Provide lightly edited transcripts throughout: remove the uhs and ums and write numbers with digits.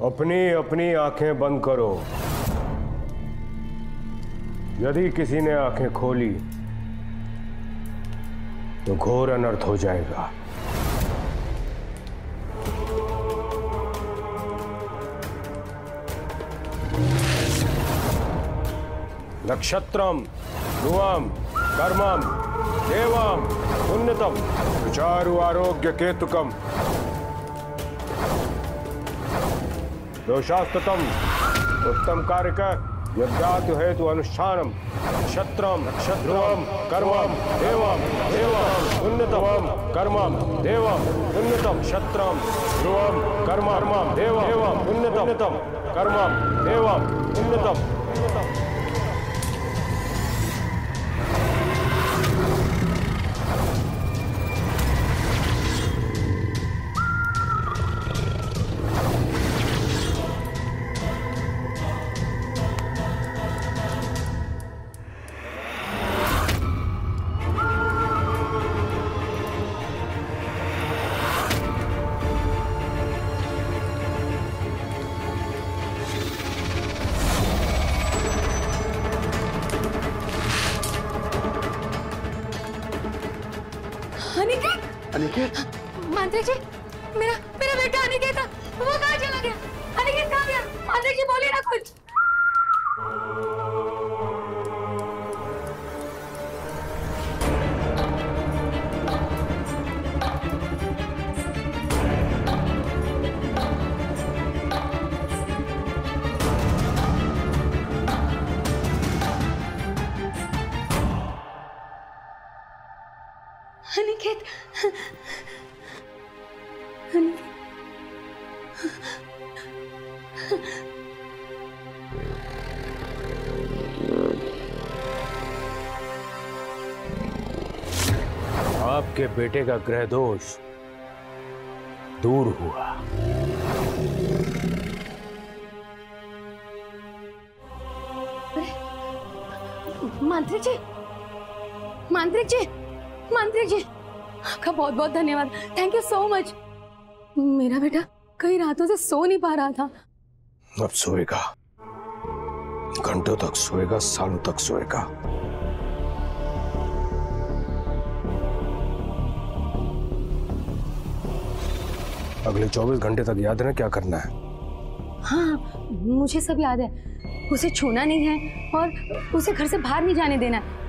अपनी अपनी आंखें बंद करो। यदि किसी ने आंखें खोली तो घोर अनर्थ हो जाएगा। नक्षत्रम ध्रुवम कर्मम देवम पुण्यतम विचारु आरोग्य केतुकम दोषास्ततम उत्तम कार्यक यज्ञातु हेतु अनुष्ठानम नक्षत्रम ध्रुवम कर्मम देवम पुण्यतम कर्मम देवम पुण्यतम नक्षत्रम ध्रुवम कर्मम देवम पुण्यतम कर्मम देवम पुण्यतम। अनिकेत, मांत्रिक जी, मेरा बेटा अनिकेत था, वो कहाँ चला गया? अनिकेत कहाँ गया? मांत्रिक जी बोलिए ना कुछ। अनिकेत, आपके बेटे का ग्रह दोष दूर हुआ। मांत्रिक जी, मांत्रिक जी, मांत्रिक जी, आपका बहुत बहुत धन्यवाद। Thank you so much. मेरा बेटा कई रातों से सो नहीं पा रहा था। अब सोएगा, घंटों तक सोएगा, सालों तक सोएगा। अगले 24 घंटे तक याद है ना क्या करना है? हाँ, मुझे सब याद है। उसे छूना नहीं है और उसे घर से बाहर नहीं जाने देना है।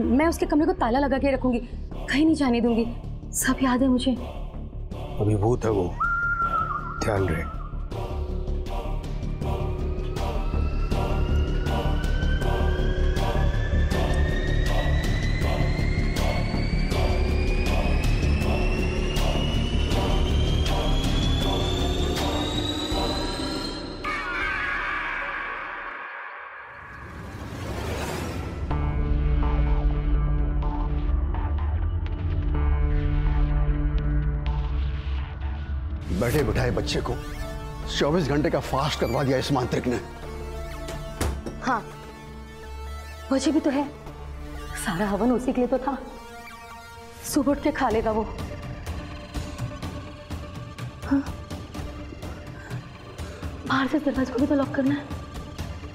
मैं उसके कमरे को ताला लगा के रखूंगी, कहीं नहीं जाने दूंगी। सब याद है मुझे। अभी भूत है वो, ध्यान रहे। बैठे बिठाए बच्चे को 24 घंटे का फास्ट करवा दिया इस मांत्रिक ने। हाँ, वजह भी तो है। सारा हवन उसी के लिए तो था। सुबह उठ के खा लेगा वो। हाँ? बाहर से दरवाजे को भी तो लॉक करना है,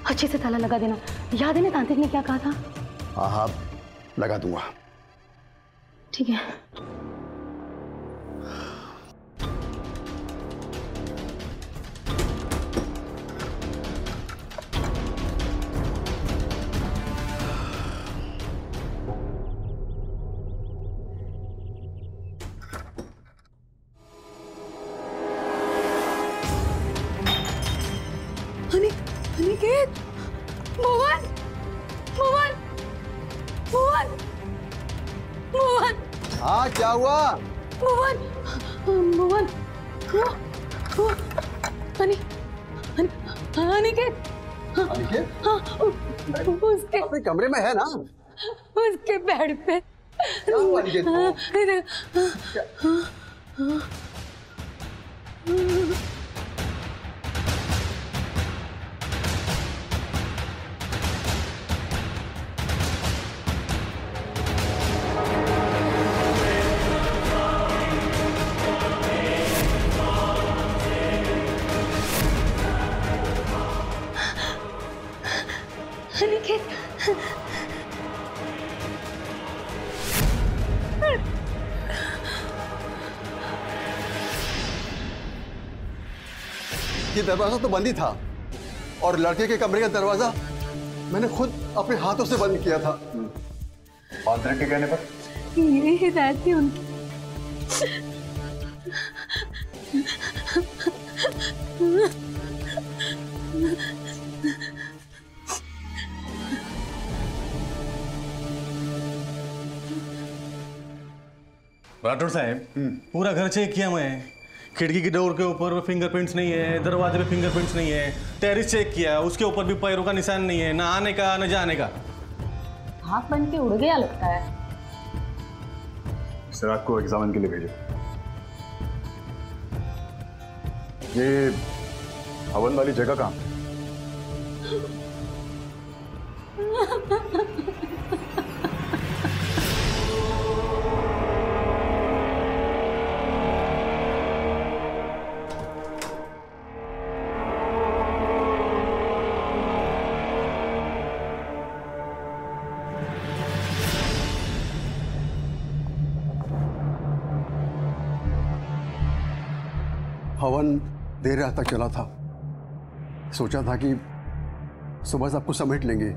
अच्छे से ताला लगा देना। याद है ना तांत्रिक ने क्या कहा था? हाँ हाँ, लगा दूंगा। ठीक है। अनिकेत, मोहन, मोहन, मोहन, मोहन। हाँ, क्या हुआ? मोहन, मोहन, अनिकेत, अनिकेत? हाँ, उसके अपने कमरे में है ना? उसके बेड पे। क्या हुआ अनिकेत को? ये दरवाजा तो बंद ही था और लड़के के कमरे का दरवाजा मैंने खुद अपने हाथों से बंद किया था। मांत्रिक के कहने पर? ये हिदायत थी उनकी। राठौर साहब, पूरा घर चेक किया मैं। खिड़की की डोर के ऊपर फिंगरप्रिंट्स नहीं है, दरवाजे पे फिंगरप्रिंट्स नहीं है, टेरिस चेक किया, उसके ऊपर भी पैरों का निशान नहीं है, ना आने का ना जाने का। हाथ बन के उड़ गया लगता है। सिराग को एग्जामिन के लिए भेजो। ये हवन वाली जगह कहाँ? हवन देर रात तक चला था। सोचा था कि सुबह सबको समेट लेंगे।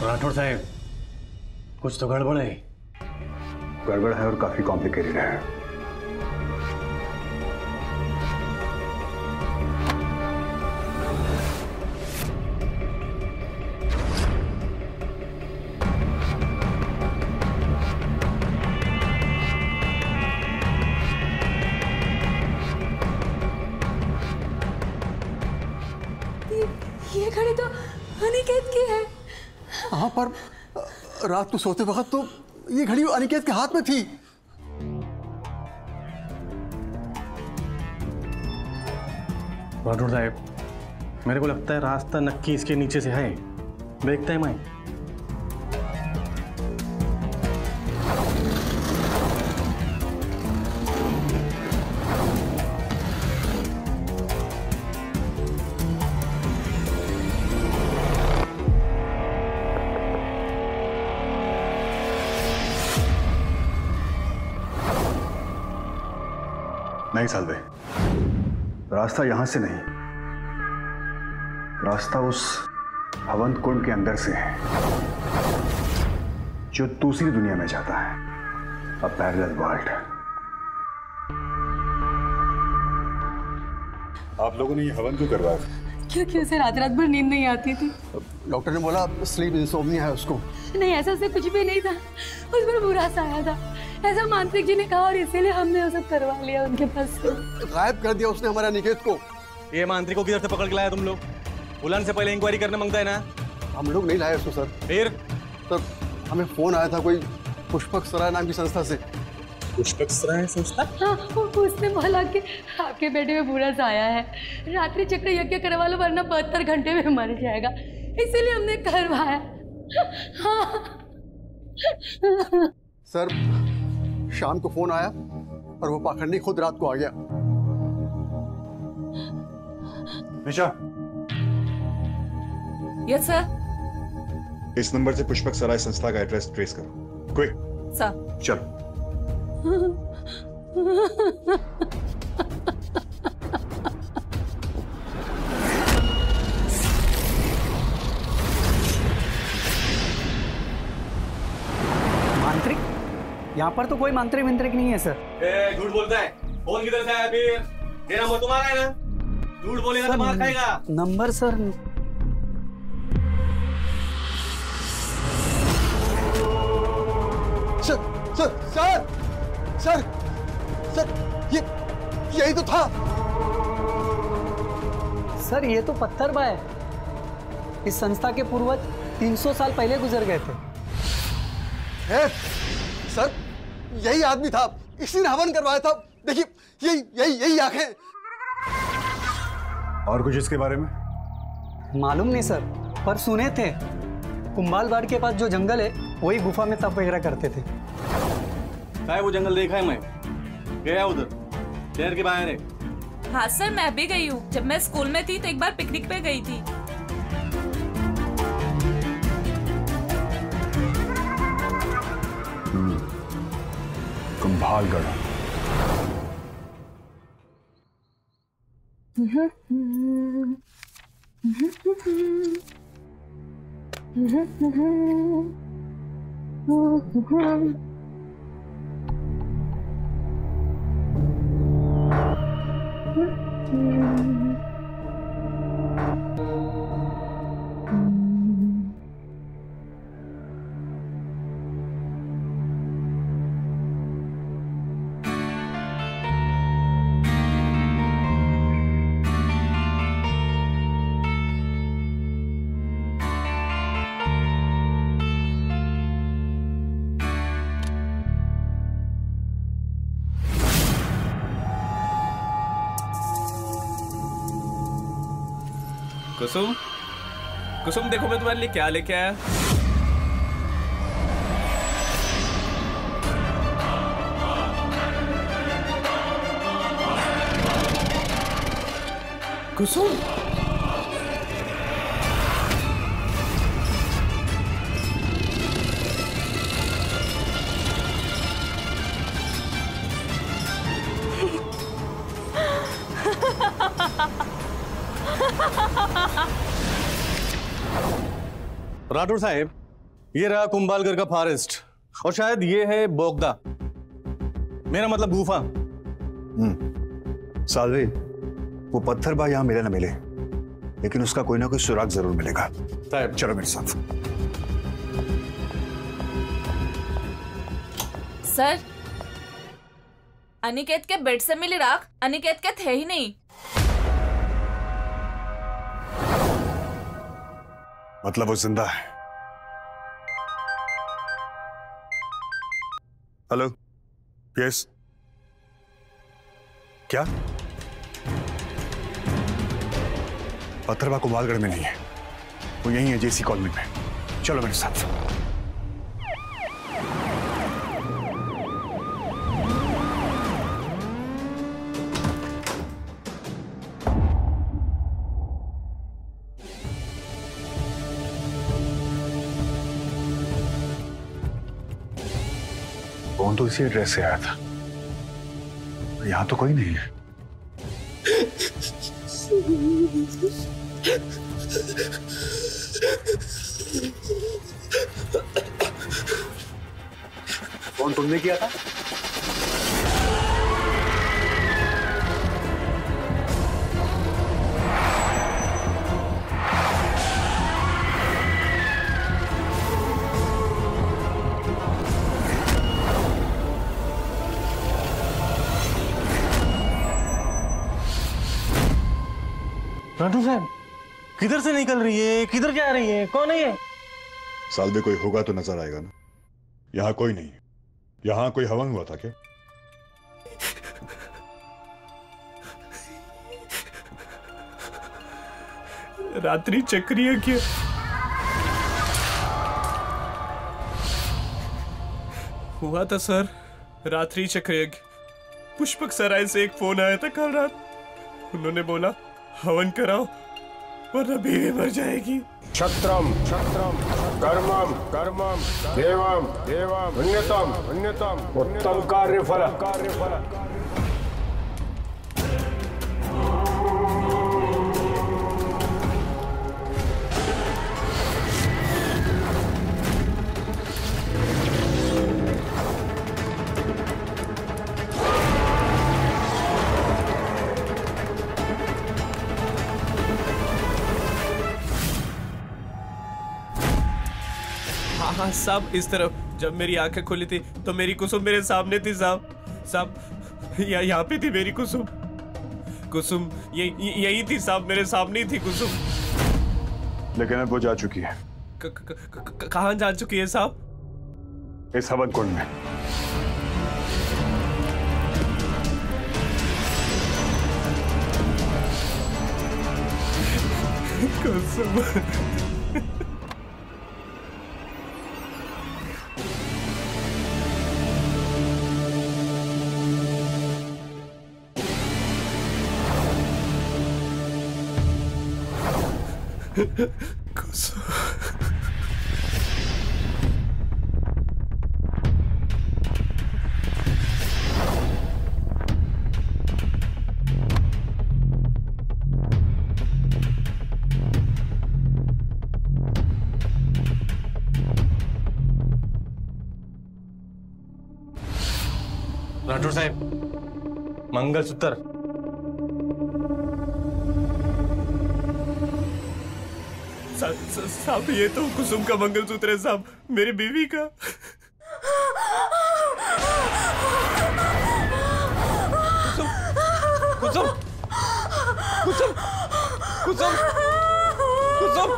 राठौर साहब, कुछ तो गड़बड़ है। गड़बड़ है और काफी कॉम्प्लिकेटेड है। ये घड़ी तो अनिकेत की है। हाँ, पर रात को सोते वक्त तो ये घड़ी अनिकेत के हाथ में थी। राठौर साहब, मेरे को लगता है रास्ता नक्की इसके नीचे से है। देखता है मैं। नहीं सालवे, रास्ता यहां से नहीं, रास्ता उस हवन कुंड के अंदर से है जो दूसरी दुनिया में जाता है। A parallel world. आप लोगों ने ये हवन क्यों करवाया? क्योंकि उसे रात रात भर नींद नहीं आती थी। डॉक्टर ने बोला स्लीप इंसोम्निया है उसको। नहीं, ऐसा उससे कुछ भी नहीं था। उस पर बुरा सा आया था, ऐसा मांत्रिक जी ने कहा, और इसीलिए हमने उसे करवा लिया उनके पास से। गायब कर दिया उसने हमारा निकेत को। ये मांत्रिक को किधर से पकड़ के लाया तुम लोग? बुलाने से पहले इंक्वायरी करना मांगता है ना? हम लोग नहीं लाए उसको सर। फिर सर, हमें फोन आया था कोई पुष्पक सराय नाम की संस्था से। पुष्पक सराय संस्था? हाँ, उसने बोला कि आपके बेटे में बुरा सा आया है, रात्रि चक्र यज्ञ करवा लो वरना 72 घंटे में मर जाएगा, इसीलिए हमने करवाया। हाँ। सर, शाम को फोन आया और वो पाखंडी खुद रात को आ गया। निशा। Yes sir. इस नंबर से पुष्पक सराय संस्था का एड्रेस ट्रेस करो। क्विक। सर। चल। मांत्रिक? यहाँ पर तो कोई मांत्रिक मंत्रिक नहीं है सर। झूठ बोलता है। फोन किधर से आया फिर? ये नंबर तुम्हारा है ना? झूठ बोलेगा तो मार खाएगा। Number sir. Sir sir sir sir sir, ये यही तो था। सर, ये तो पत्थरबा है। इस संस्था के पूर्वज 300 साल पहले गुजर गए थे। सर, यही आदमी था, इसी ने हवन करवाया था। देखिए, यही यही यही आंखें। और कुछ इसके बारे में? मालूम नहीं सर, पर सुने थे कुंभालबाड़ के पास जो जंगल है वही गुफा में तप वगैरह करते थे। वो जंगल देखा है मैं, गया उधर, शहर के बाहर है। हाँ सर, मैं भी गई हूँ। जब मैं स्कूल में थी तो एक बार पिकनिक पे गई थी। कुम्भालगढ़। कुसुम, कुसुम देखो मैं तुम्हारे लिए क्या लेके आया। कुसुम, राठौर साहब, ये रहा कुंभालगढ़ का फॉरेस्ट और शायद ये है बोगदा, मेरा मतलब गुफा। सालवे, वो पत्थर बा यहाँ मिले ना मिले, लेकिन उसका कोई ना कोई सुराग जरूर मिलेगा। साहब चलो मेरे साथ। सर, अनिकेत के बेड से मिली राख अनिकेत के थे ही नहीं। मतलब वो जिंदा है। हेलो, यस, क्या? पत्थरबा कुम्भालगढ़ में नहीं है, वो यही है जेसी कॉलोनी में। चलो मेरे साथ। फोन तो इसी एड्रेस से आया था, यहां तो कोई नहीं है। फोन तुमने किया था? राठौर साहब, किधर से निकल रही है, किधर जा रही है, कौन है ये? साल में कोई होगा तो नजर आएगा ना। यहाँ कोई नहीं है। यहाँ कोई हवन हुआ था क्या? रात्रि चक्रीय क्या? हुआ था सर, रात्रि चक्रीय। पुष्पक सराय से एक फोन आया था कल रात। उन्होंने बोला हवन कराओ वरना बीवी मर जाएगी। क्षत्रम क्षत्रम कर्मम कर्मम देवम देवम अन्यतम अन्यतम उत्तम कार्यफल कार्यफल। हाँ साहब, इस तरफ जब मेरी आंखें खुली थी तो मेरी कुसुम मेरे सामने थी साहब। साहब यहाँ पे थी मेरी कुसुम। कुसुम यही थी साहब, मेरे सामने ही थी कुसुम। लेकिन अब वो जा चुकी है। कहाँ जा चुकी है साहब? इस हवन कुंड में। कुसुम कुसुम राठौर साहब, मंगलसूत्र। साहब ये तो कुसुम का मंगलसूत्र है साहब, मेरी बीवी का। कुसुम कुसुम कुसुम कुसुम कुसुम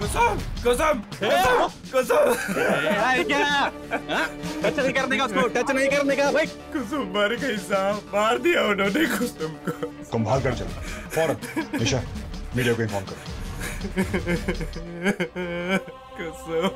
कुसुम कुसुम कुसुम क्या टच नहीं करने का उसको, टच नहीं करने का भाई। कुसुम मर गई साहब, मार दिया उन्होंने कुसुम को। कुंभालगढ़ चल फौरन। निशा मीडिया को इन्फॉर्म करो। कुसुम।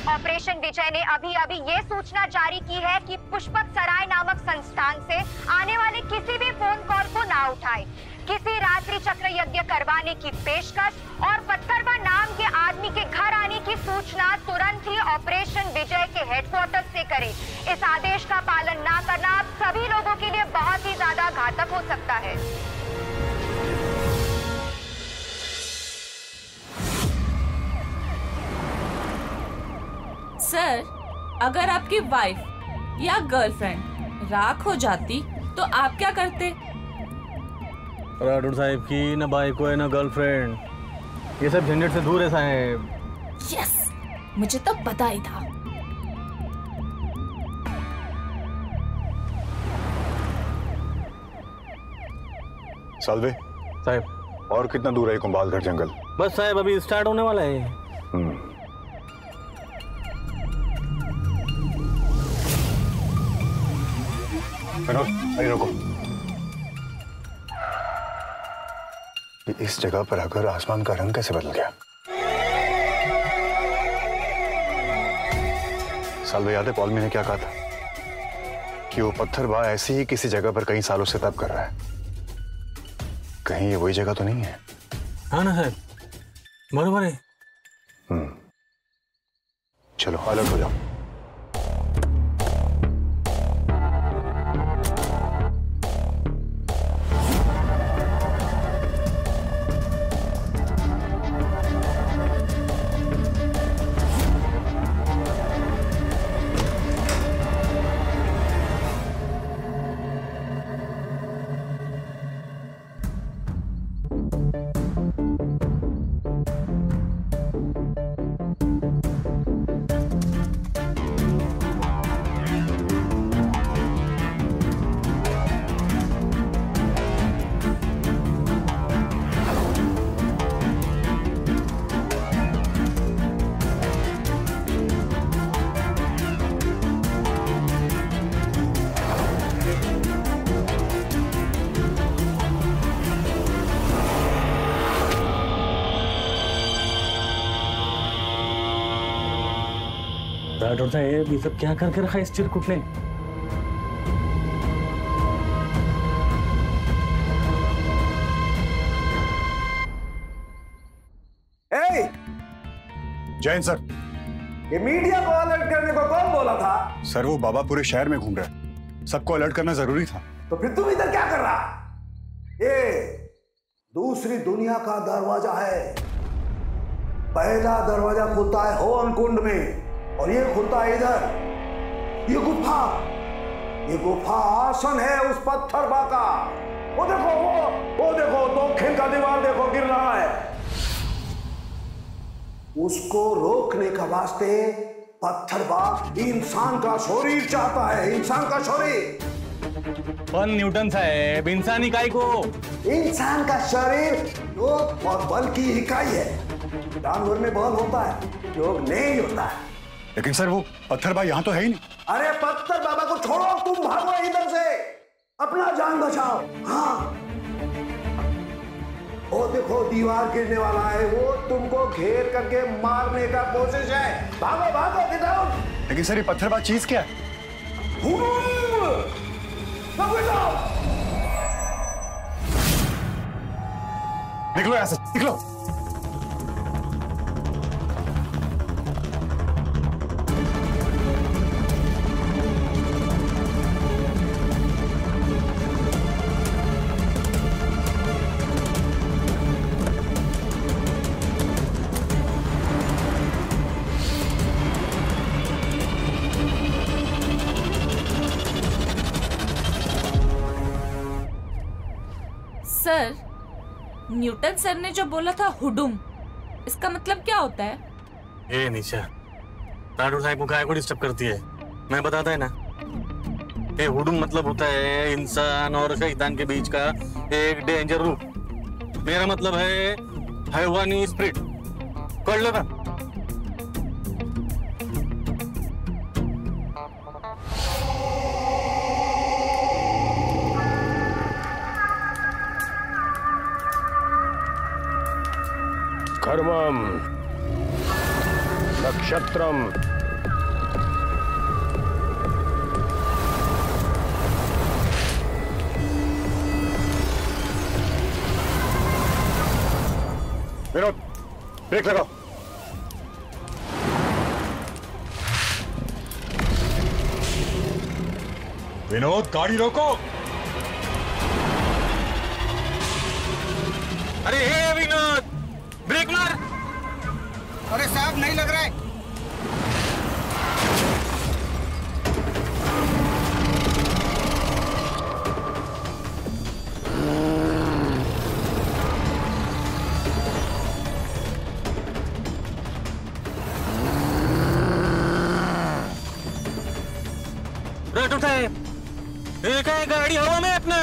ऑपरेशन विजय ने अभी ये सूचना जारी की है कि पुष्पक सराय नामक संस्थान से आने वाले किसी भी फोन कॉल को ना उठाए। किसी रात्रि चक्र यज्ञ करवाने की पेशकश और पत्थरबा नाम के आदमी के घर आने की सूचना तुरंत ही ऑपरेशन विजय के हेडक्वार्टर से करें। इस आदेश का पालन ना करना आप सभी लोगों के लिए बहुत ही ज्यादा घातक हो सकता है। सर, अगर आपकी वाइफ या गर्लफ्रेंड राख हो जाती तो आप क्या करते? राठौर साहब की ना बाइक है ना गर्लफ्रेंड, ये सब झंझट से दूर है साहब। यस, मुझे तो पता ही था। सालवे साहब, और कितना दूर है कुंभालगढ़ जंगल? बस साहब अभी स्टार्ट होने वाला है। अरे रुको, इस जगह पर आकर आसमान का रंग कैसे बदल गया? सालवे याद है पॉल ने क्या कहा था कि वो पत्थरबा ऐसे ही किसी जगह पर कई सालों से तप कर रहा है। कहीं ये वही जगह तो नहीं है? हाँ ना साहब, बरोबर है। चलो अलर्ट हो जाओ। राठौर साहब, ये सब क्या करके रखा है इस चिरकुट ने? जैन सर, ये मीडिया को अलर्ट करने को कौन बोला था? सर वो बाबा पूरे शहर में घूम रहा है, सबको अलर्ट करना जरूरी था। तो फिर तुम इधर क्या कर रहा? ये दूसरी दुनिया का दरवाजा है। पहला दरवाजा खुलता है हवन कुंड में और ये खुलता है इधर। ये गुफा आसन है उस पत्थरबा का। वो देखो दक्षिण का दीवार देखो गिर रहा है। उसको रोकने का वास्ते पत्थरबा इंसान का शरीर चाहता है, इंसान का शरीर। पर न्यूटन साहब, इंसान इकाई को, इंसान का शरीर योग और बल की इकाई है। जानवर में बल होता है, योग नहीं होता है। लेकिन सर वो पत्थरबा यहाँ तो है ही नहीं। अरे पत्थर बाबा को छोड़ो, तुम भागो इधर से, अपना जान बचाओ। हाँ, वो देखो दीवार गिरने वाला है, वो तुमको घेर करके मारने का कोशिश है। भागो भागो, get out। लेकिन सर ये पत्थरबा चीज क्या है? निकलो यहाँ से, निकलो। सर, न्यूटन सर ने जो बोला था हुडुम, इसका मतलब क्या होता है? ए निशा, राठौर साहब को काहे को डिस्टर्ब करती है? मैं बताता है ना। ये हुडुम मतलब होता है इंसान और शैतान के बीच का एक डेंजर रूप। मेरा मतलब है हैवानी स्पिरिट। कर लो ना। कर्मम नक्षत्रम विनोद, ब्रेक लगाओ। विनोद, गाड़ी रोको। अरे हे विनोद, ब्रेक मार। अरे साहब, नहीं लग रहा है। राठौर साहब, एक है गाड़ी हवा में अपना।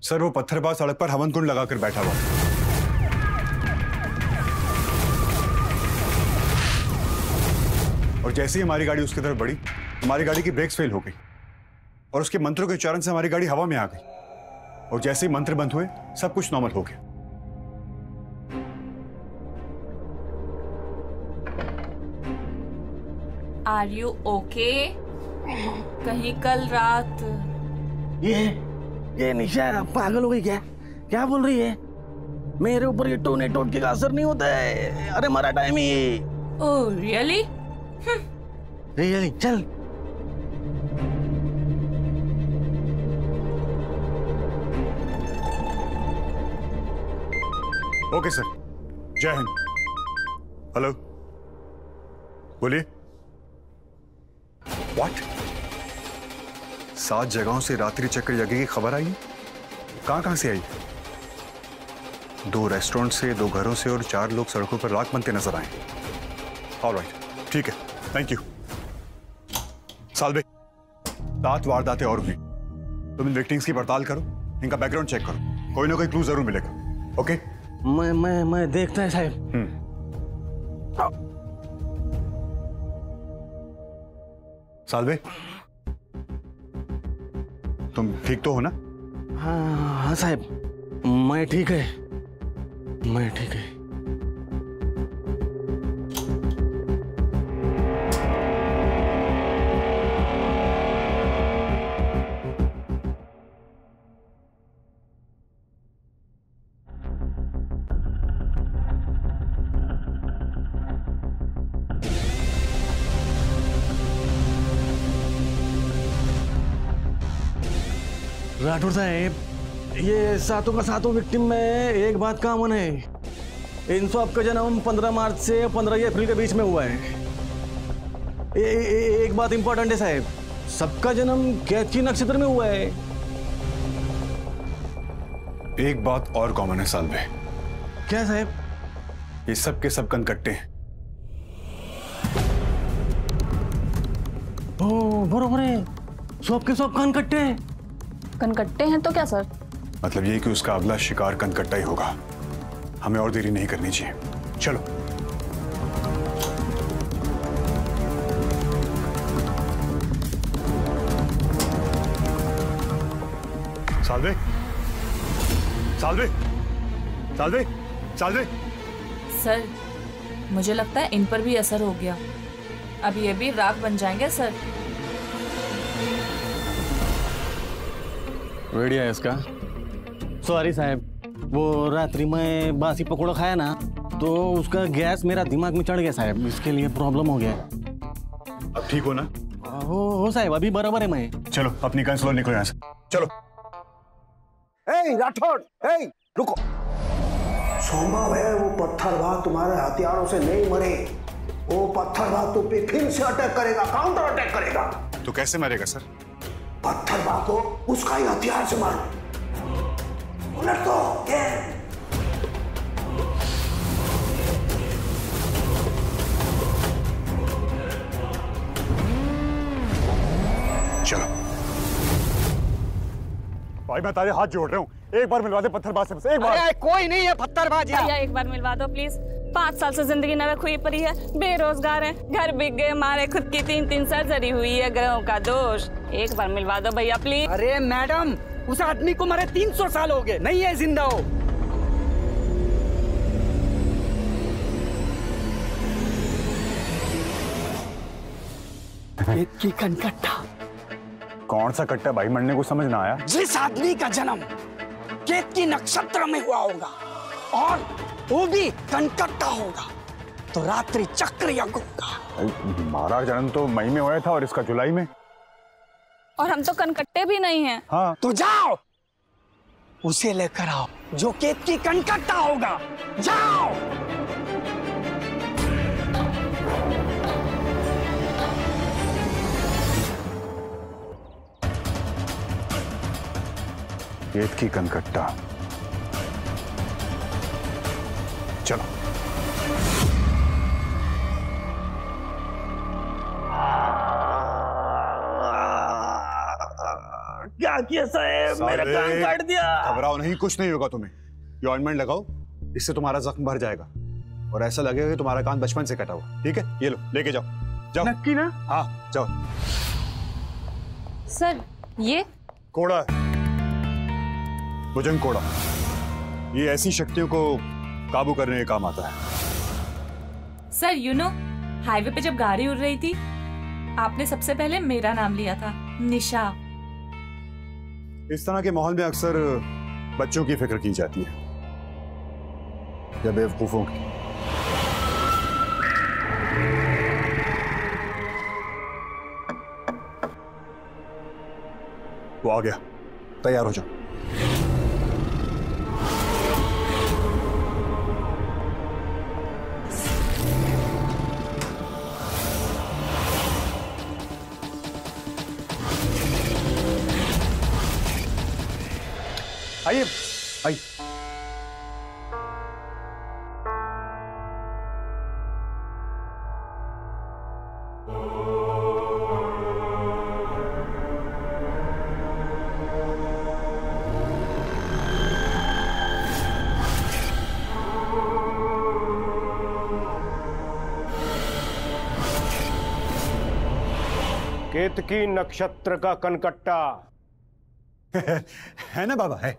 सर, वो पत्थरबाज सड़क पर हवन कुंड लगाकर बैठा हुआ। और जैसे ही हमारी गाड़ी उसकी तरफ बढ़ी, हमारी गाड़ी की ब्रेक्स फेल हो गई और उसके मंत्रों के उच्चारण से हमारी गाड़ी हवा में आ गई। और जैसे ही मंत्र बंद हुए, सब कुछ नॉर्मल हो गया। Are you okay? कहीं कल रात ये निशा पागल हो गई क्या? क्या बोल रही है? मेरे ऊपर ये टोने टोटके का असर नहीं होता है। अरे मरा टाइम ही। Oh really? रियली, चल। ओके सर, जय हिंद। हेलो, बोलिए। व्हाट? 7 जगहों से रात्रि चक्र यज्ञ की खबर आई? कहां से आई? 2 रेस्टोरेंट से, 2 घरों से और 4 लोग सड़कों पर राख बनते नजर आए। ऑलराइट, ठीक है, थैंक यू। सालवे, 7 वारदातें और हुई। तुम इन विक्टिम्स की पड़ताल करो, इनका बैकग्राउंड चेक करो, कोई ना कोई क्लू जरूर मिलेगा। ओके? मैं देखता है साहब। सालवे, तुम ठीक तो हो ना? हाँ साहब, मैं ठीक है। राठौर साहब, ये 7 का 7 विक्टिम में एक बात कॉमन है। इन सब का जन्म 15 मार्च से 15 अप्रैल के बीच में हुआ है। एक बात इंपॉर्टेंट है साहब, सबका जन्म कैची नक्षत्र में हुआ है। एक बात और कॉमन है सालवे। क्या साहब? ये सब के सब कनकट्टे हैं। ओ बरोबर है, सब के सब कनकट्टे हैं। कनकट्टे हैं तो क्या सर? मतलब ये कि उसका अगला शिकार कनकट्टा ही होगा। हमें और देरी नहीं करनी चाहिए, चलो। सालवे, सालवे, सालवे, सालवे। सर मुझे लगता है इन पर भी असर हो गया, अब ये भी राख बन जाएंगे सर। रेडी है इसका? सॉरी साहब, वो रात्रि में बासी पकौड़ा खाया ना, तो उसका गैस मेरा दिमाग में चढ़ गया साहब, इसके लिए प्रॉब्लम हो गया। अब ठीक हो ना? हो साहब, अभी बराबर है मैं। चलो अपनी कंसोल निकलो यहाँ से, चलो। राठौड़, रुको। संभव है वो पत्थरबाज तुम्हारे हथियारों से नहीं मरे, वो पत्थरबाज तुम पे फिर से अटैक करेगा, काउंटर अटैक करेगा। तो कैसे मरेगा सर? पत्थरबाज को उसका ही हथियार से मार उलट दो। चलो भाई, मैं तारे हाथ जोड़ रहा हूँ, एक बार मिलवा दे पत्थरबाज से, बस एक बार। कोई नहीं है पत्थरबाज यहाँ। एक बार मिलवा दो प्लीज। 5 साल से जिंदगी नरक हुई पड़ी है, बेरोजगार है, घर बिक गए, मारे खुद की 3 सर्जरी हुई है, ग्रहों का दोष। एक बार मिलवा दो भैया प्लीज। अरे मैडम, उस आदमी को मरे 300 साल हो गए, नहीं है जिंदा हो। खेत की कनकट्टा। कौन सा कट्टा भाई, मरने को समझ ना आया। जिस आदमी का जन्म केत की नक्षत्र में हुआ होगा और वो भी कनकट्टा होगा, तो रात्रि चक्र यज्ञ होगा। हमारा जन्म तो मई में हुआ था और इसका जुलाई में, और हम तो कनकट्टे भी नहीं हैं। हाँ। तो जाओ उसे लेकर आओ जो केत की कनकट्टा होगा, जाओ। केत की कनकट्टा, चलो। क्या किया साहब, मेरा कान काट दिया। घबराओ नहीं, कुछ नहीं होगा तुम्हें। ये ऑइंटमेंट लगाओ, इससे तुम्हारा जख्म भर जाएगा और ऐसा लगेगा कि तुम्हारा कान बचपन से कटा हुआ। ठीक है, ये लो, लेके जाओ। जाओ। नक्की ना? हाँ जाओ। सर ये कोड़ा है, भुजंग कोड़ा। ये ऐसी शक्तियों को काबू करने के काम आता है। सर यू नो, हाईवे पे जब गाड़ी उड़ रही थी, आपने सबसे पहले मेरा नाम लिया था, निशा। इस तरह के माहौल में अक्सर बच्चों की फिक्र की जाती है या बेवकूफों की। वो आ गया, तैयार हो जाओ। आइए आइए। केतकी नक्षत्र का कनकट्टा है ना बाबा, है।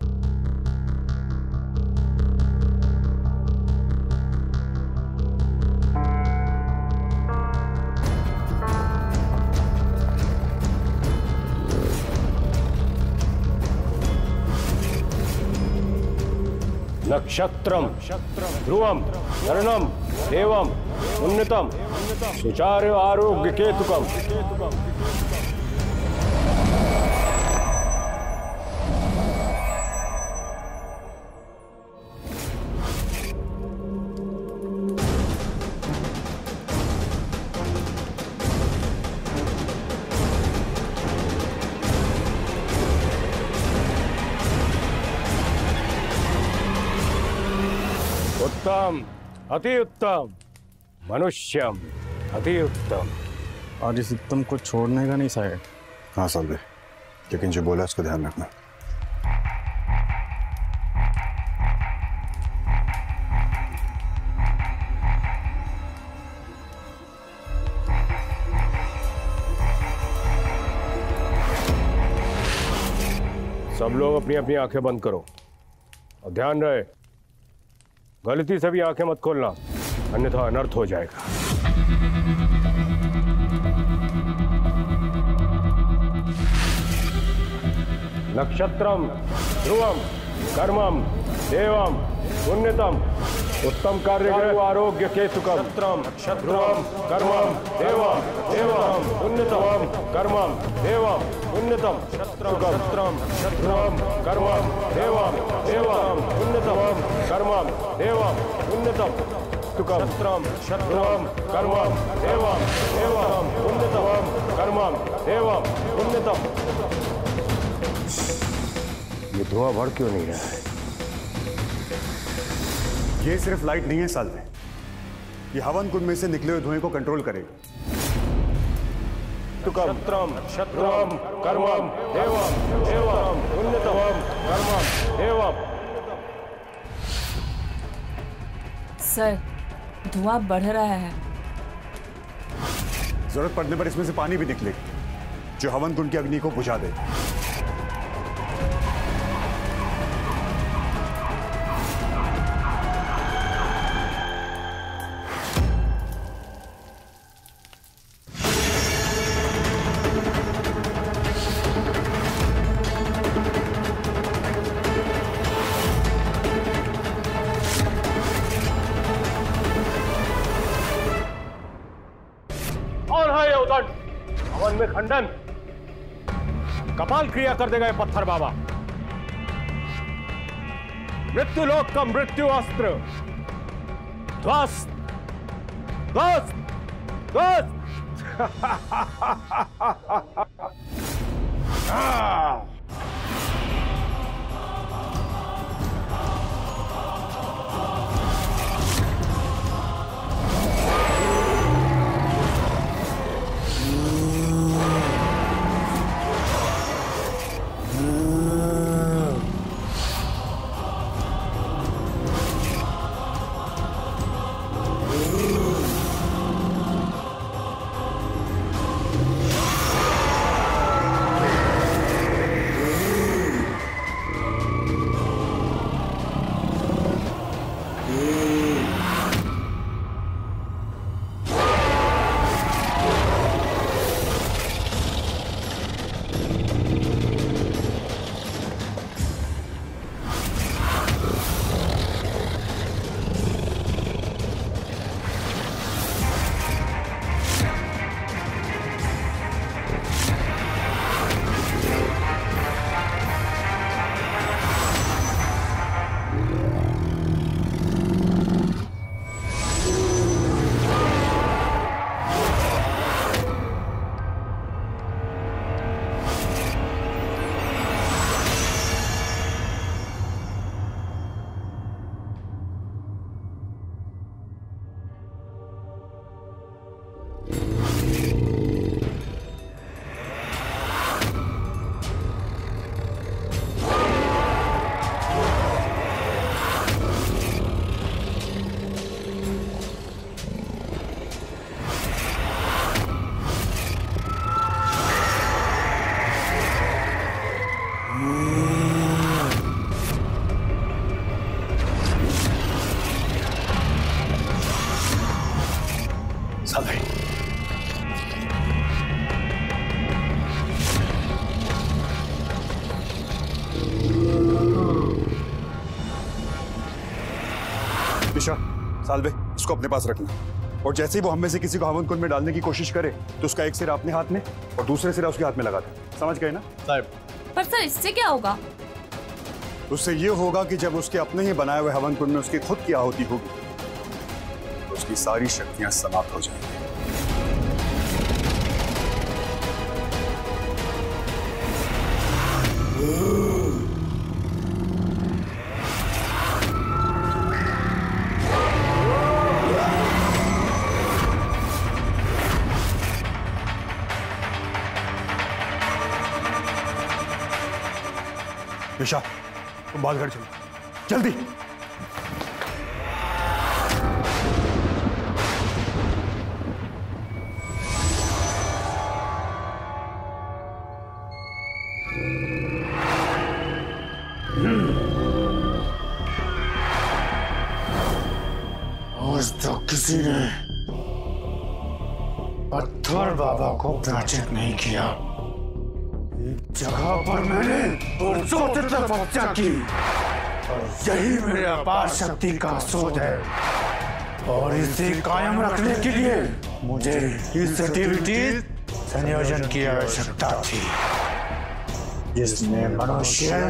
नक्षत्रम ध्रुवम धरणम देवम उन्नतम सुचार्य आरोग्य केतुकम। उत्तम, अति उत्तम, मनुष्यम अति उत्तम। और इस उत्तम को छोड़ने का नहीं साहब। हाँ सालवे, लेकिन जो बोला उसका ध्यान रखना। सब लोग अपनी अपनी आंखें बंद करो और ध्यान रहे, गलती से भी आंखें मत खोलना, अन्यथा अनर्थ हो जाएगा। नक्षत्रम ध्रुवम कर्मम देवम पुण्यतम उत्तम कार्य आरोग्य केतुकम ध्रुवम कर्मम देवम देवम पुण्यतम कर्मम देवम पुण्यतम ध्रुवम कर्मम देवम देवम पुण्यतम कर्मम देवम पुण्यतम ध्रुवम कर्मम देवम देवम पुण्यतम कर्मम देवम पुण्यतम। ये धुआं बढ़ क्यों नहीं रहा है? ये सिर्फ लाइट नहीं है सालवे, ये हवन कुंड में से निकले हुए धुएं को कंट्रोल करेगा। शत्रम शत्रम कर्मम देवम देवम पुण्यतम कर्मम देवम। सर, धुआं बढ़ रहा है। जरूरत पड़ने पर इसमें से पानी भी निकलेगी जो हवन कुंड की अग्नि को बुझा दे। हवन में खंडन, कपाल क्रिया कर देगा ये पत्थर बाबा। मृत्यु लोक का मृत्यु अस्त्र ध्वस्त ध्वस्त ध्वस्त। सालवे, इसको अपने पास रखना, और जैसे ही वो हम में से किसी को हवन कुंड में डालने की कोशिश करे तो उसका एक सिरा अपने हाथ में और दूसरे सिरा उसके हाथ में लगा दे। समझ गए ना साहब? पर सर, इससे क्या होगा? उससे ये होगा कि जब उसके अपने ही बनाए हुए हवन कुंड में उसकी खुद की आहुति होगी तो उसकी सारी शक्तियां समाप्त हो जाएंगी। निशा, तुम बाहर घर चलो, जल्दी। आज तक किसी ने पत्थर बाबा को प्राचित नहीं किया। एक जगह पर मैंने पुरुषों की तपस्या की और यही मेरे अपार शक्ति का स्रोत है, और इसे कायम रखने के लिए मुझे इस एक्टिविटी संयोजन की आवश्यकता थी, जिसमें मनुष्य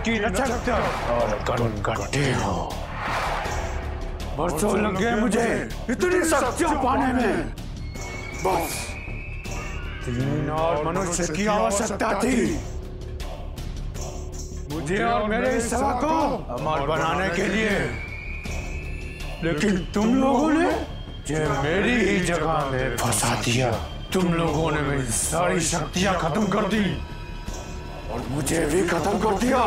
की नक्षत्र और गणगट्टे हो। वर्षों लग गए मुझे इतनी शक्तियां पाने में, बस 3 और मनुष्य की आवश्यकता थी मुझे और मेरे इस सभा को अमर बनाने के लिए। लेकिन तुम लोगों ने मुझे मेरी ही जगह में फंसा दिया। तुम लोगों ने मेरी सारी शक्तियां खत्म कर दी और मुझे भी खत्म कर दिया।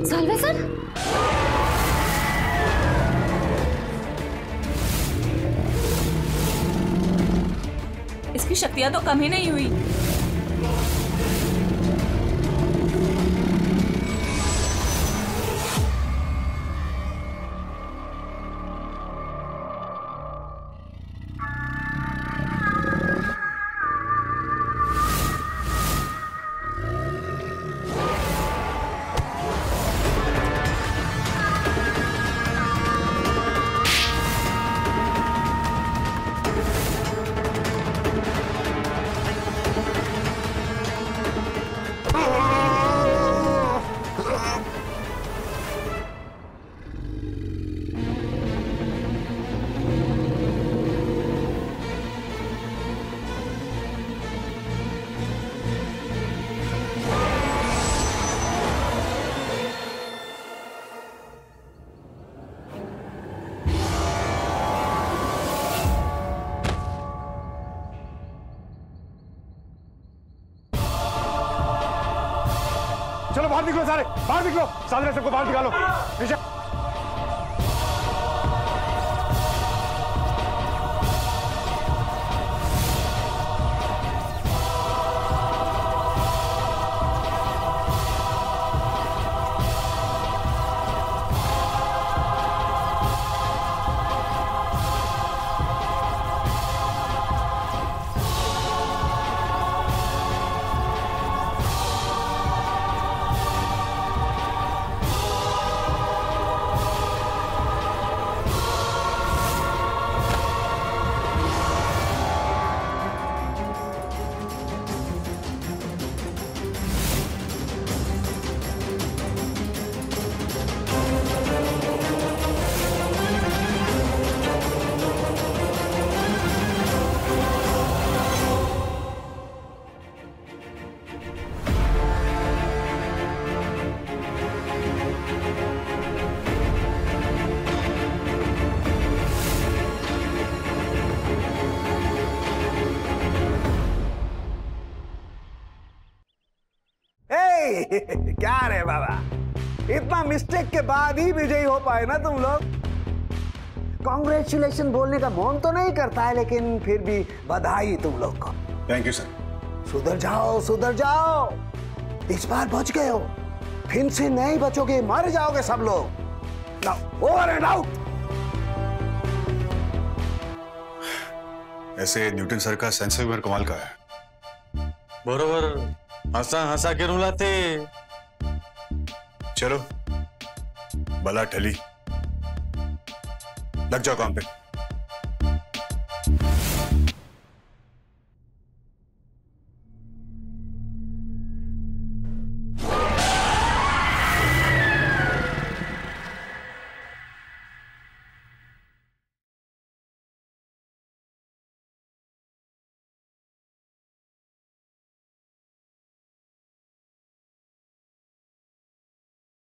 साल्वे सर, इसकी शक्तियां तो कम ही नहीं हुई। चलो बाहर निकलो, सारे बाहर निकलो, सारे सबको बाहर निकालो। नीचे क्या रे बाबा, इतना मिस्टेक के बाद ही विजयी हो पाए ना तुम लोग। कांग्रेचुलेशन बोलने का मन तो नहीं करता है, लेकिन फिर भी बधाई तुम लोग को। Thank you sir. सुधर जाओ, सुधर जाओ। इस बार बच गए हो, फिर से नहीं बचोगे, मर जाओगे सब लोग। Now over and out. ऐसे न्यूटन सर का सेंस ऑफ ह्यूमर कमाल का है। बरोबर हंसा हंसा के रुलाते। चलो बला टली, लग जाओ काम पे।